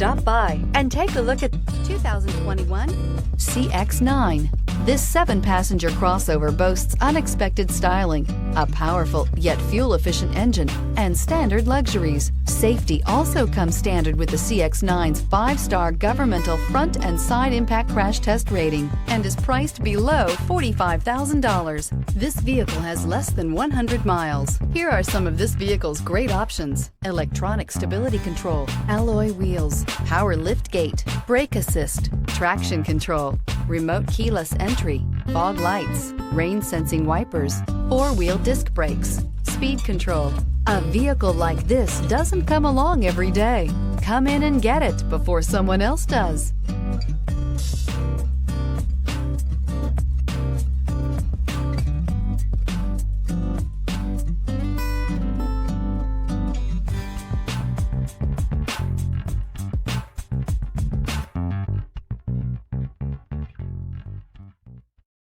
Stop by and take a look at 2021 CX-9. This 7-passenger crossover boasts unexpected styling, a powerful yet fuel-efficient engine, and standard luxuries. Safety also comes standard with the CX-9's 5-star governmental front and side impact crash test rating and is priced below $45,000. This vehicle has less than 100 miles. Here are some of this vehicle's great options: electronic stability control, alloy wheels, power lift gate, brake assist, traction control, remote keyless entry, fog lights, rain sensing wipers, 4-wheel disc brakes, speed control. A vehicle like this doesn't come along every day. Come in and get it before someone else does.